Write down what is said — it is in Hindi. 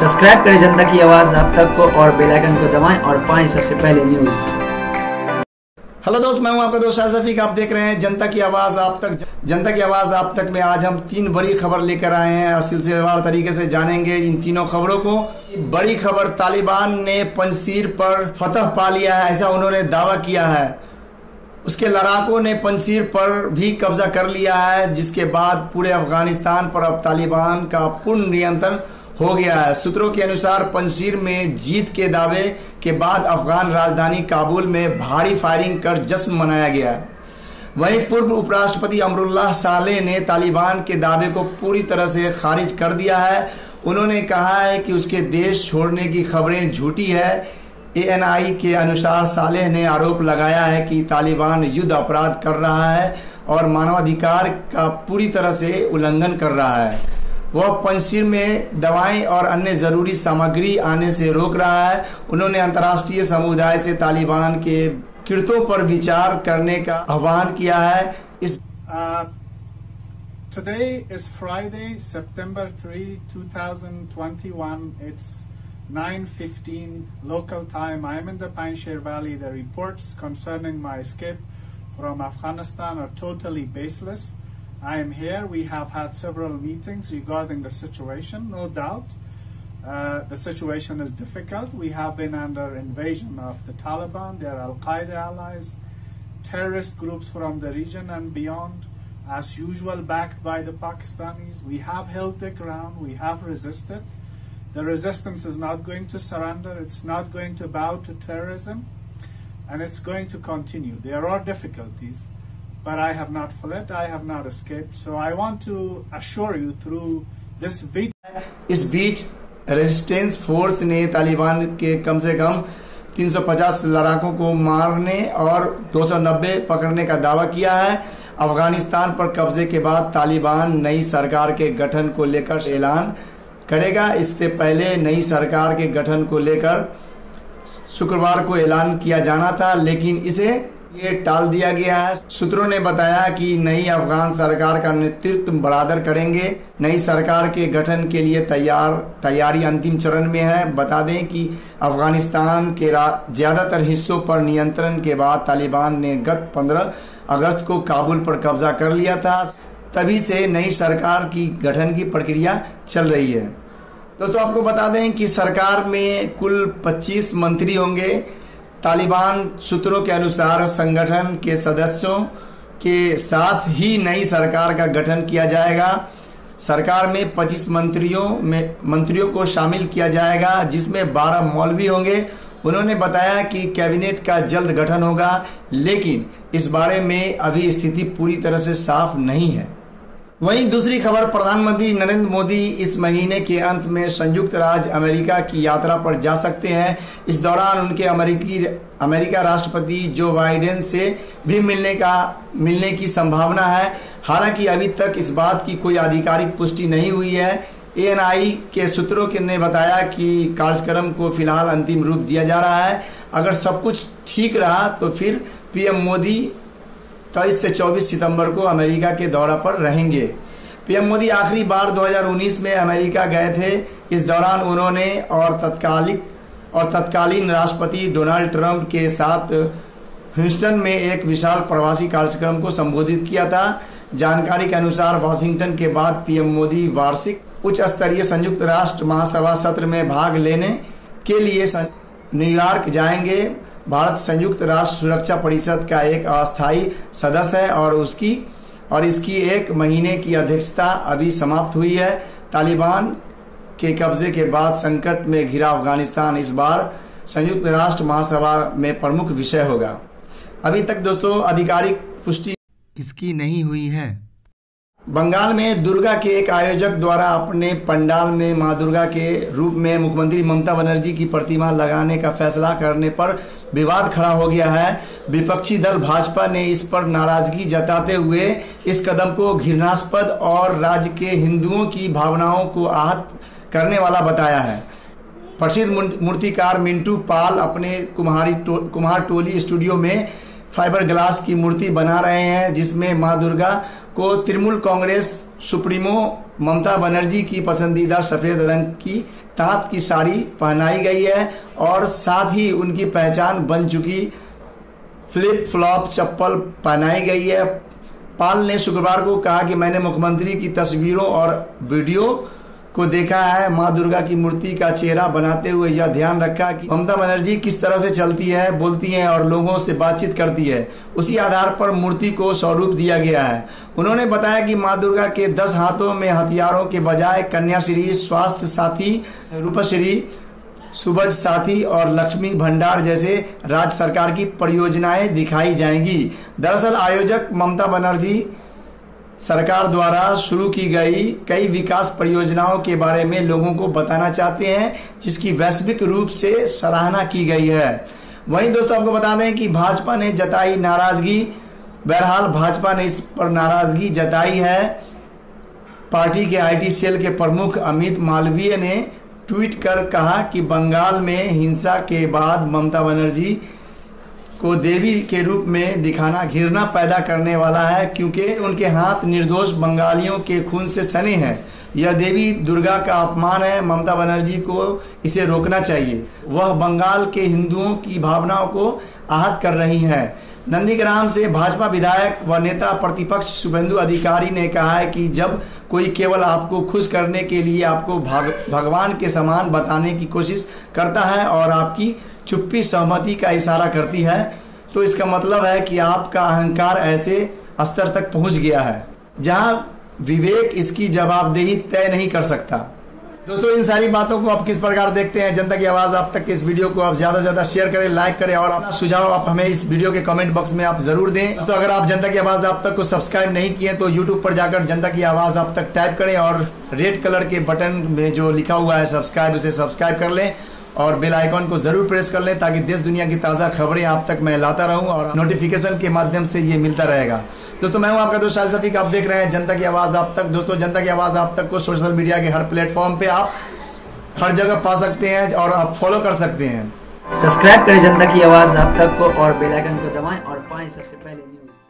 सब्सक्राइब करें जनता की आवाज़ अब तक को और बेल आइकन को दबाएं और पाएं सबसे पहले न्यूज़। हेलो दोस्त, मैं हूं आपका दोस्त शाह शफीक। आप देख रहे हैं जनता की आवाज़ आप तक। जनता की आवाज़ आप तक में आज हम 3 बड़ी खबर लेकर आए हैं और सिलसिलेवार तरीके से जानेंगे इन तीनों खबरों को। बड़ी खबर, तालिबान ने पंजशीर पर फतह पा लिया है, ऐसा उन्होंने दावा किया है। उसके लड़ाकों ने पंजशीर पर भी कब्जा कर लिया है, जिसके बाद पूरे अफगानिस्तान पर अब तालिबान का पूर्ण नियंत्रण हो गया है। सूत्रों के अनुसार पंजशीर में जीत के दावे के बाद अफगान राजधानी काबुल में भारी फायरिंग कर जश्न मनाया गया है। वहीं पूर्व उपराष्ट्रपति अमरुल्लाह सालेह ने तालिबान के दावे को पूरी तरह से खारिज कर दिया है। उन्होंने कहा है कि उसके देश छोड़ने की खबरें झूठी है। ANI के अनुसार सालेह ने आरोप लगाया है कि तालिबान युद्ध अपराध कर रहा है और मानवाधिकार का पूरी तरह से उल्लंघन कर रहा है। वह पंजशीर में दवाएं और अन्य ज़रूरी सामग्री आने से रोक रहा है। उन्होंने अंतर्राष्ट्रीय समुदाय से तालिबान के कृत्यों पर विचार करने का आह्वान किया है। इस Today is Friday, September 3, 2021. It's 9:15 local time. I am in the Panjshir Valley. The reports concerning my escape from Afghanistan are totally baseless. I am here. We have had several meetings regarding the situation. No doubt, the situation is difficult. We have been under invasion of the Taliban, their Al-Qaeda allies, terrorist groups from the region and beyond, as usual backed by the Pakistanis. We have held the ground. We have resisted. The resistance is not going to surrender. It's not going to bow to terrorism, and it's going to continue. There are difficulties, but I have not fled, I have not escaped. So I want to assure you through this video. इस बीच रेजिस्टेंस फोर्स ने तालिबान के कम से कम 350 लड़ाकों को मारने और 290 पकड़ने का दावा किया है। अफगानिस्तान पर कब्जे के बाद तालिबान नई सरकार के गठन को लेकर ऐलान करेगा। इससे पहले नई सरकार के गठन को लेकर शुक्रवार को ऐलान किया जाना था, लेकिन इसे ये टाल दिया गया है। सूत्रों ने बताया कि नई अफगान सरकार का नेतृत्व बरादर करेंगे। नई सरकार के गठन के लिए तैयारी अंतिम चरण में है। बता दें कि अफगानिस्तान के ज़्यादातर हिस्सों पर नियंत्रण के बाद तालिबान ने गत 15 अगस्त को काबुल पर कब्जा कर लिया था। तभी से नई सरकार की गठन की प्रक्रिया चल रही है। दोस्तों, आपको बता दें कि सरकार में कुल 25 मंत्री होंगे। तालिबान सूत्रों के अनुसार संगठन के सदस्यों के साथ ही नई सरकार का गठन किया जाएगा। सरकार में 25 मंत्रियों को शामिल किया जाएगा, जिसमें 12 मौलवी होंगे। उन्होंने बताया कि कैबिनेट का जल्द गठन होगा, लेकिन इस बारे में अभी स्थिति पूरी तरह से साफ नहीं है। वहीं दूसरी खबर, प्रधानमंत्री नरेंद्र मोदी इस महीने के अंत में संयुक्त राज्य अमेरिका की यात्रा पर जा सकते हैं। इस दौरान उनके अमेरिका राष्ट्रपति जो बाइडेन से भी मिलने की संभावना है। हालांकि अभी तक इस बात की कोई आधिकारिक पुष्टि नहीं हुई है। ANI के सूत्रों ने बताया कि कार्यक्रम को फिलहाल अंतिम रूप दिया जा रहा है। अगर सब कुछ ठीक रहा तो फिर PM मोदी 23 से 24 सितंबर को अमेरिका के दौरा पर रहेंगे। PM मोदी आखिरी बार 2019 में अमेरिका गए थे। इस दौरान उन्होंने तत्कालीन राष्ट्रपति डोनाल्ड ट्रंप के साथ ह्यूस्टन में एक विशाल प्रवासी कार्यक्रम को संबोधित किया था। जानकारी के अनुसार वाशिंगटन के बाद PM मोदी वार्षिक उच्च स्तरीय संयुक्त राष्ट्र महासभा सत्र में भाग लेने के लिए न्यूयॉर्क जाएंगे। भारत संयुक्त राष्ट्र सुरक्षा परिषद का एक अस्थायी सदस्य है और इसकी 1 महीने की अध्यक्षता अभी समाप्त हुई है। तालिबान के कब्जे के बाद संकट में घिरा अफगानिस्तान इस बार संयुक्त राष्ट्र महासभा में प्रमुख विषय होगा। अभी तक दोस्तों आधिकारिक पुष्टि इसकी नहीं हुई है। बंगाल में दुर्गा के एक आयोजक द्वारा अपने पंडाल में मां दुर्गा के रूप में मुख्यमंत्री ममता बनर्जी की प्रतिमा लगाने का फैसला करने पर विवाद खड़ा हो गया है। विपक्षी दल भाजपा ने इस पर नाराजगी जताते हुए इस कदम को घृणास्पद और राज्य के हिंदुओं की भावनाओं को आहत करने वाला बताया है। प्रसिद्ध मूर्तिकार मिंटू पाल अपने कुम्हार टोली स्टूडियो में फाइबर ग्लास की मूर्ति बना रहे हैं, जिसमें मां दुर्गा को तृणमूल कांग्रेस सुप्रीमो ममता बनर्जी की पसंदीदा सफ़ेद रंग की तात की साड़ी पहनाई गई है और साथ ही उनकी पहचान बन चुकी फ्लिप फ्लॉप चप्पल पहनाई गई है। पाल ने शुक्रवार को कहा कि मैंने मुख्यमंत्री की तस्वीरों और वीडियो को देखा है। मां दुर्गा की मूर्ति का चेहरा बनाते हुए यह ध्यान रखा कि ममता बनर्जी किस तरह से चलती है, बोलती हैं और लोगों से बातचीत करती है। उसी आधार पर मूर्ति को स्वरूप दिया गया है। उन्होंने बताया कि मां दुर्गा के 10 हाथों में हथियारों के बजाय कन्याश्री, स्वास्थ्य साथी, रूपश्री, सुबज साथी और लक्ष्मी भंडार जैसे राज्य सरकार की परियोजनाएं दिखाई जाएंगी। दरअसल आयोजक ममता बनर्जी सरकार द्वारा शुरू की गई कई विकास परियोजनाओं के बारे में लोगों को बताना चाहते हैं, जिसकी वैश्विक रूप से सराहना की गई है। वहीं दोस्तों आपको बता दें कि भाजपा ने जताई नाराजगी। बहरहाल भाजपा ने इस पर नाराजगी जताई है। पार्टी के आईटी सेल के प्रमुख अमित मालवीय ने ट्वीट कर कहा कि बंगाल में हिंसा के बाद ममता बनर्जी को देवी के रूप में दिखाना घृणा पैदा करने वाला है, क्योंकि उनके हाथ निर्दोष बंगालियों के खून से सने हैं। यह देवी दुर्गा का अपमान है। ममता बनर्जी को इसे रोकना चाहिए। वह बंगाल के हिंदुओं की भावनाओं को आहत कर रही है। नंदीग्राम से भाजपा विधायक व नेता प्रतिपक्ष शुभेंदु अधिकारी ने कहा है कि जब कोई केवल आपको खुश करने के लिए आपको भगवान के समान बताने की कोशिश करता है और आपकी चुप्पी सहमति का इशारा करती है, तो इसका मतलब है कि आपका अहंकार ऐसे स्तर तक पहुंच गया है जहां विवेक इसकी जवाबदेही तय नहीं कर सकता। दोस्तों इन सारी बातों को आप किस प्रकार देखते हैं? जनता की आवाज़ आप तक के इस वीडियो को आप ज़्यादा से ज़्यादा शेयर करें, लाइक करें और अपना सुझाव आप हमें इस वीडियो के कमेंट बॉक्स में आप जरूर दें। दोस्तों अगर आप जनता की आवाज़ आप तक को सब्सक्राइब नहीं किए तो यूट्यूब पर जाकर जनता की आवाज़ आप तक टाइप करें और रेड कलर के बटन में जो लिखा हुआ है सब्सक्राइब, उसे सब्सक्राइब कर लें और बेल आइकॉन को जरूर प्रेस कर लें, ताकि देश दुनिया की ताज़ा खबरें आप तक मैं लाता रहूं और नोटिफिकेशन के माध्यम से ये मिलता रहेगा। दोस्तों मैं हूं आपका दोस्त शाहिल शफीक, आप देख रहे हैं जनता की आवाज़ आप तक। दोस्तों जनता की आवाज़ आप तक को सोशल मीडिया के हर प्लेटफॉर्म पे आप हर जगह पा सकते हैं और आप फॉलो कर सकते हैं। सब्सक्राइब करें जनता की आवाज़ आप तक को और बेल आइकन को दबाएं और पाएं सबसे पहले न्यूज़।